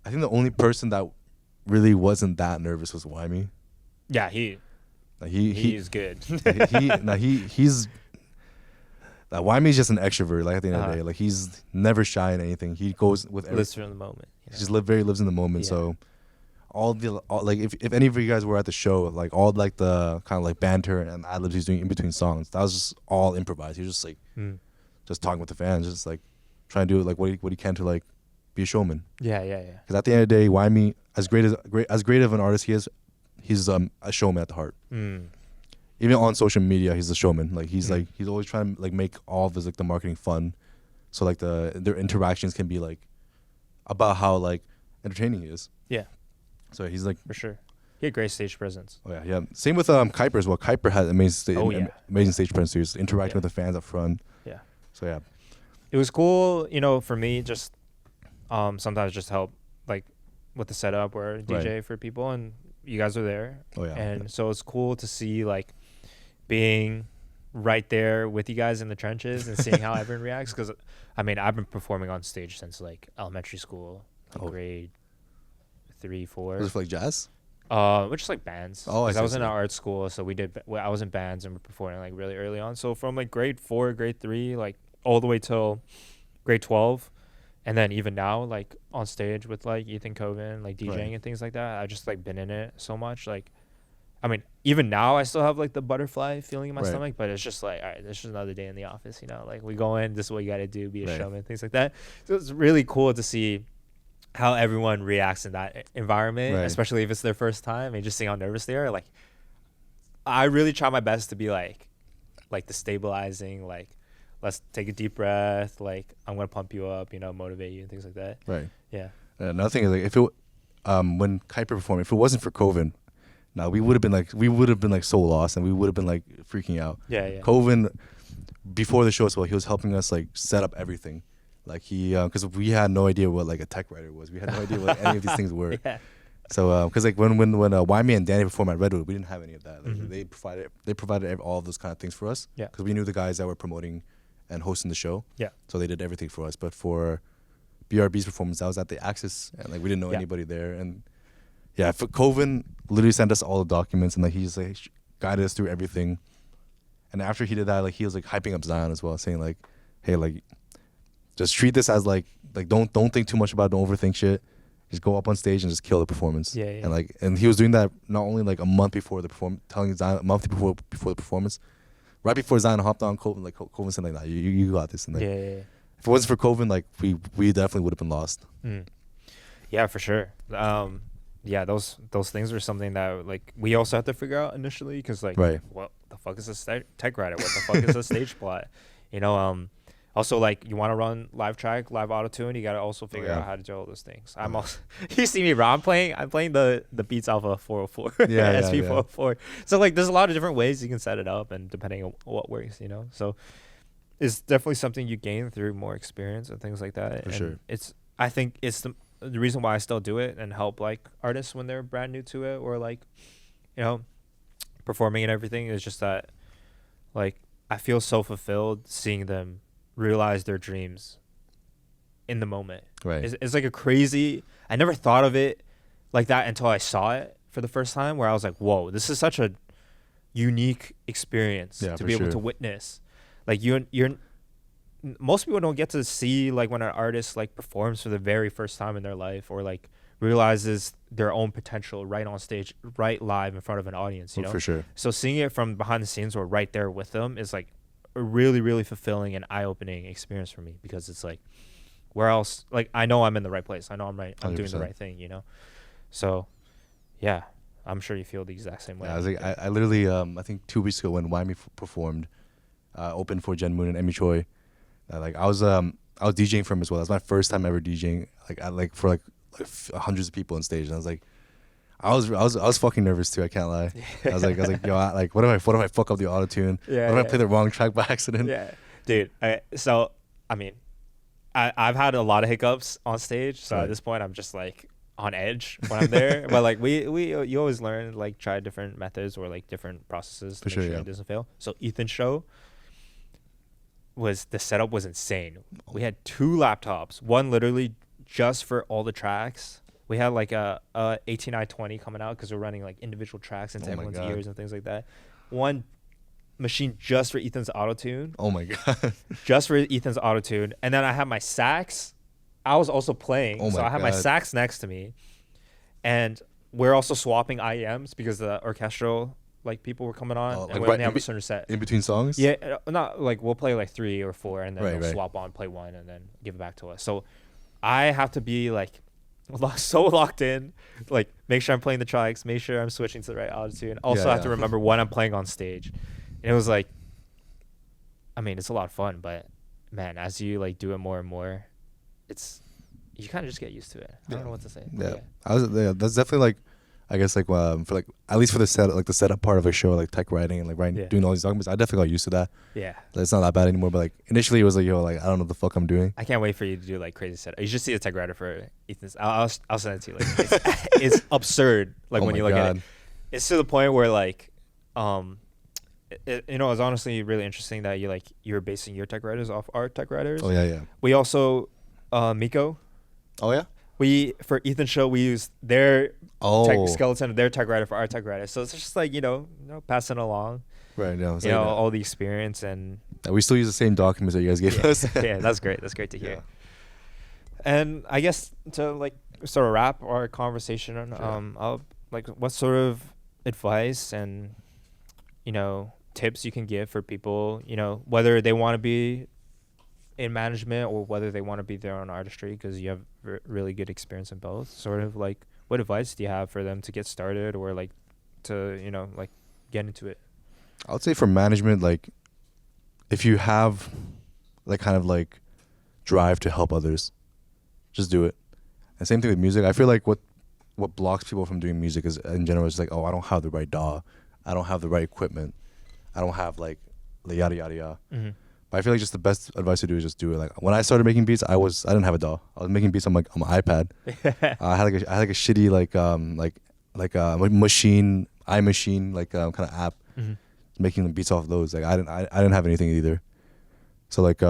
I think the only person that really wasn't that nervous was Wymie. Yeah, he's good. He's Wymie's just an extrovert. Like, at the end of the day, like, he's never shy in anything. He goes with lives in the moment. He just lives in the moment. Yeah. So all like, if any of you guys were at the show, like, all like the kind of like banter and ad-libs he's doing in between songs, that was just all improvised. He was just like just talking with the fans, just like trying to do like what he can to like be a showman. Yeah. Because at the end of the day, Wymie, as great of an artist he is, he's a showman at the heart. Even on social media, he's a showman. Like, he's like, he's always trying to like make all of his like the marketing fun, so like their interactions can be like about how like entertaining he is. Yeah. So he's like, for sure, he had great stage presence. Oh yeah. Same with Kuiper as well. Kuiper had amazing stage presence. He was interacting with the fans up front. Yeah. So yeah, it was cool. You know, for me, just sometimes just help like with the setup or DJ for people, and you guys are there. Oh yeah. And so it's cool to see like being right there with you guys in the trenches and seeing how everyone reacts. Because I mean, I've been performing on stage since like elementary school, grade 3, 4. Was it for like jazz? Which is like bands. Oh, I was in an art school, so I was in bands and we're performing like really early on. So from like grade 4, grade 3, like all the way till grade 12, and then even now, like on stage with like Ethan Coven, like DJing and things like that. I've just like been in it so much. Like, I mean, even now I still have like the butterfly feeling in my stomach, but it's just like, all right, this is another day in the office, you know. Like, we go in, this is what you got to do, be a showman, things like that. So it's really cool to see how everyone reacts in that environment, especially if it's their first time, and just seeing how nervous they are. Like, I really try my best to be like the stabilizing, like, let's take a deep breath, like, I'm gonna pump you up, you know, motivate you and things like that. Right. Yeah. Another thing is, like, if it when Kuiper performed, if it wasn't for COVID, we would have been like so lost, and we would have been like freaking out. Yeah. Coven, before the show as well, he was helping us like set up everything. Like, he, because we had no idea what like a tech writer was. We had no idea what any of these things were. Yeah. So, because like when Wymie and Danny performed at Redwood, we didn't have any of that. Like, they provided all of those kind of things for us. Yeah. Because we knew the guys that were promoting and hosting the show. Yeah. So they did everything for us. But for BRB's performance, I was at the Axis, and like we didn't know anybody there. And yeah, for Coven literally sent us all the documents, and like he just like guided us through everything. And after he did that, like he was like hyping up Zion as well, saying like, hey, like, just treat this as like don't think too much about it, don't overthink shit. Just go up on stage and just kill the performance. Yeah. And he was doing that not only like a month before the performance, telling Zion a month before the performance, right before Zion hopped on Coven, like Coven said like, nah, you got this. And like, if it wasn't for Coven, like we definitely would have been lost. Yeah, for sure. Yeah, those things were something that like we also had to figure out initially, because like, what the fuck is a tech writer? What the fuck is a stage plot? You know, also, like, you want to run live track, live auto tune, you got to also figure out how to do all those things. I'm also, you see me, bro, I'm playing the Beats Alpha 404, SP 404. So like, there's a lot of different ways you can set it up, and depending on what works, you know. So it's definitely something you gain through more experience and things like that. For sure. I think it's the reason why I still do it and help like artists when they're brand new to it, or like, you know, performing and everything, is just that like I feel so fulfilled seeing them realize their dreams in the moment. Right. It's like a crazy, I never thought of it like that until I saw it for the first time, where I was like, whoa, this is such a unique experience to be able to witness. Like you're most people don't get to see like when an artist like performs for the very first time in their life, or like realizes their own potential right on stage, right live in front of an audience, you know? For sure. So seeing it from behind the scenes or right there with them is like a really, really fulfilling and eye-opening experience for me, because it's like, where else, like, I know I'm in the right place, I know I'm right, I'm 100%. Doing the right thing, you know. So yeah, I'm sure you feel the exact same way. I was like, I literally I think 2 weeks ago when Wymie performed, opened for Jen Moon and Emmy Choi, like I was DJing for him as well. That was my first time ever DJing, like for like hundreds of people on stage, and I was like, I was fucking nervous too. I can't lie. I was like, yo, what if I fuck up the auto tune? Yeah, what if I play the wrong track by accident? Yeah, dude. I've had a lot of hiccups on stage, so at this point, I'm just like on edge when I'm there. But like you always learn, like try different methods or like different processes to make sure it doesn't fail. So Ethan's show the setup was insane. We had 2 laptops, one literally just for all the tracks. We had like a 18i20 coming out because we're running like individual tracks into everyone's ears and things like that. One machine just for Ethan's auto-tune. Oh my god. Just for Ethan's auto-tune. And then I had my sax. I was also playing. So I had my sax next to me. And we're also swapping IEMs because the orchestral like people were coming on. And we only have a certain set. In between songs? Yeah. Not like we'll play like 3 or 4 and then they'll swap on, play 1 and then give it back to us. So I have to be like so locked in, like make sure I'm playing the tracks, make sure I'm switching to the right auto-tune. Also have to remember when I'm playing on stage. And it was like, I mean, it's a lot of fun, but man, as you like do it more and more, you kind of just get used to it. I don't know what to say. That's definitely like, I guess like for like at least for the setup part of a show, like tech writing and like doing all these documents, I definitely got used to that. Yeah, like, it's not that bad anymore. But like initially, it was like, yo, like I don't know what the fuck I'm doing. I can't wait for you to do like crazy setup. You should see the tech writer for Ethan's. I'll send it to you. Like it's absurd. Like when you look at it, it's to the point where like, it's honestly really interesting that you're basing your tech writers off our tech writers. Oh yeah. We also Miko. Oh yeah. For Ethan's show, we use their tech skeleton, their tech writer for our tech writer. So it's just like, passing along. Right. No, all the experience and. We still use the same documents that you guys gave us. Yeah, that's great. That's great to hear. Yeah. And I guess to like sort of wrap our conversation, I'll like what sort of advice and, tips you can give for people, whether they want to be in management or whether they want to be their own artistry, because you have really good experience in both. Sort of like, what advice do you have for them to get started or like to like get into it? I would say for management, like if you have like kind of like drive to help others, just do it. And same thing with music. I feel like what blocks people from doing music is in general is like, I don't have the right DAW, I don't have the right equipment, I don't have like the yada yada yada. Mm-hmm. But I feel like just the best advice to do is just do it. Like when I started making beats, I didn't have a DAW. I was making beats on my iPad. I had like a shitty like machine iMachine kind of app, making the beats off of those. Like I didn't have anything either. So like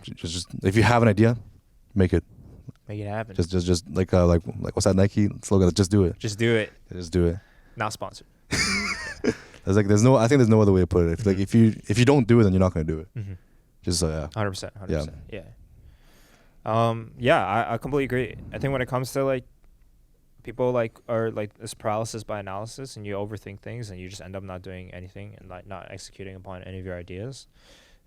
just if you have an idea, make it. Make it happen. Just like what's that Nike slogan? Just do it. Just do it. Just do it. Not sponsored. I think there's no other way to put it. Like if you don't do it, then you're not gonna do it. Mm-hmm. Just 100%. Yeah. I completely agree. I think when it comes to like people like are like this paralysis by analysis, and you overthink things, and you just end up not doing anything and like not executing upon any of your ideas.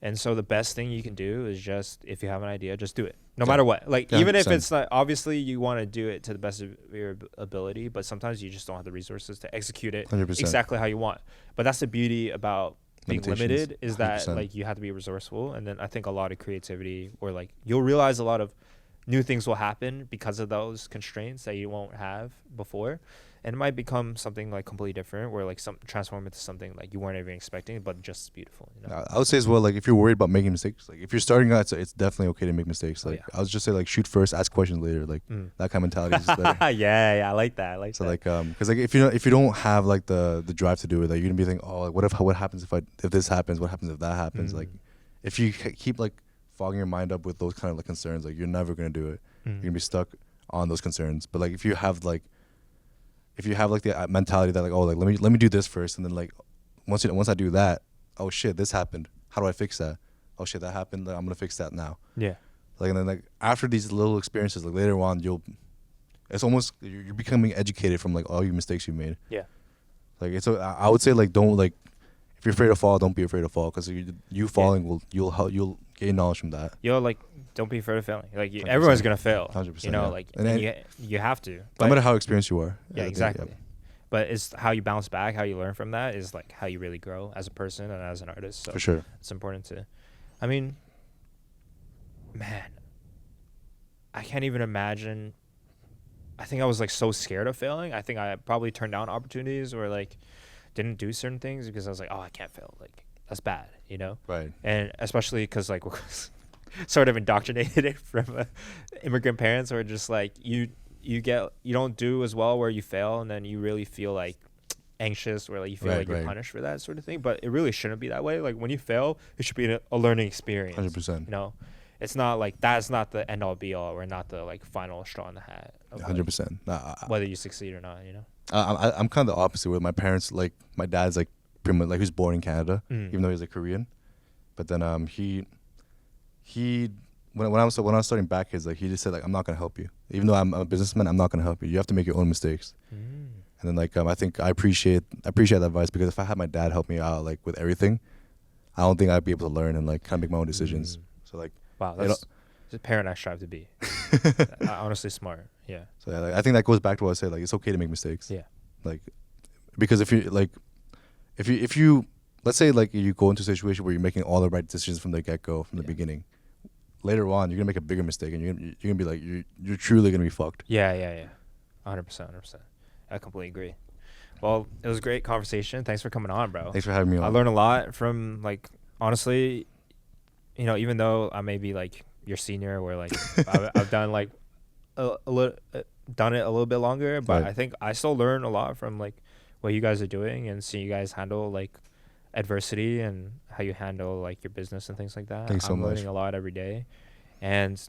And so the best thing you can do is just, if you have an idea, just do it. No matter what. Like, 100%. Even if it's not, obviously you want to do it to the best of your ability, but sometimes you just don't have the resources to execute it 100%. Exactly how you want. But that's the beauty about being limited, is that 100%. Like you have to be resourceful. And then I think a lot of creativity, or like you'll realize a lot of new things will happen because of those constraints that you won't have before. And it might become something like completely different, where like transform into something like you weren't even expecting, but just beautiful. I would say as well, like if you're worried about making mistakes, like if you're starting out, it's definitely okay to make mistakes. Like I would just say like shoot first, ask questions later, like that kind of mentality is better. Yeah, I like that. So like because like if you don't have like the drive to do it, like you're gonna be thinking, oh, like what happens if this happens? What happens if that happens? Like if you keep like fogging your mind up with those kind of like concerns, like you're never gonna do it. You're gonna be stuck on those concerns. But like if you have the mentality that like, oh, like let me do this first, and then like once I do that, oh shit, this happened, how do I fix that? Oh shit, that happened, like, I'm gonna fix that now. Yeah. Like, and then like after these little experiences, like later on it's almost you're becoming educated from like all your mistakes you made. Yeah. Like I would say like don't like, if you're afraid to fall, don't be afraid to fall, because you falling you'll gain knowledge from that. Like don't be afraid of failing. Like everyone's gonna fail. 100%. Like and you have to. No matter how experienced you are. Yeah, exactly. But it's how you bounce back, how you learn from that, is like how you really grow as a person and as an artist. So for sure, it's important to. I mean, man, I can't even imagine I think I was like so scared of failing. I think I probably turned down opportunities or like didn't do certain things because I was like, oh, I can't fail. Like that's bad, you know? Right. And especially because like we're sort of indoctrinated from immigrant parents, or just like you don't do as well where you fail, and then you really feel like anxious, or like you feel like you're punished for that sort of thing. But it really shouldn't be that way. Like when you fail, it should be a learning experience. 100%. You know, it's not like that's not the end all be all, or not the like final straw in the hat. 100%. Like, whether you succeed or not, you know. I'm kind of the opposite with my parents. Like my dad's like pretty much like he was born in Canada, even though he's like Korean. But then he when I was starting Badkids, like he just said like I'm not gonna help you, even though I'm a businessman. I'm not gonna help you. You have to make your own mistakes. And then like I think I appreciate that advice, because if I had my dad help me out like with everything, I don't think I'd be able to learn and like kind of make my own decisions. So like wow, that's the parent I strive to be. Honestly, smart. Yeah. So yeah, like, I think that goes back to what I said. Like it's okay to make mistakes. Yeah. Like because if you let's say like you go into a situation where you're making all the right decisions from the get-go, from the beginning, later on you're gonna make a bigger mistake, and you're gonna be like you're truly gonna be fucked. Yeah. 100%. I completely agree. Well, it was a great conversation. Thanks for coming on, bro. Thanks for having me on. I learned a lot from, like, honestly, you know, even though I may be like your senior, where like I've done like a little done it a little bit longer, but I think I still learn a lot from like what you guys are doing, and seeing you guys handle like adversity and how you handle like your business and things like that. Thanks so much. I'm learning a lot every day, and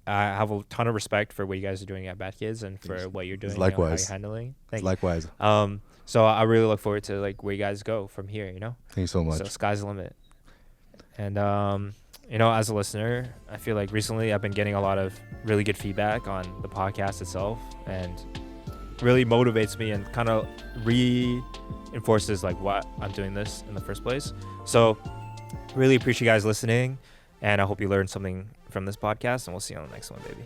I have a ton of respect for what you guys are doing at Badkids, and for what you're doing. Likewise. How you're handling. Likewise. So I really look forward to like where you guys go from here, you know? Thanks so much. So sky's the limit. And, you know, as a listener, I feel like recently I've been getting a lot of really good feedback on the podcast itself, and really motivates me and kind of reinforces like why I'm doing this in the first place. So really appreciate you guys listening, and I hope you learned something from this podcast, and we'll see you on the next one, baby.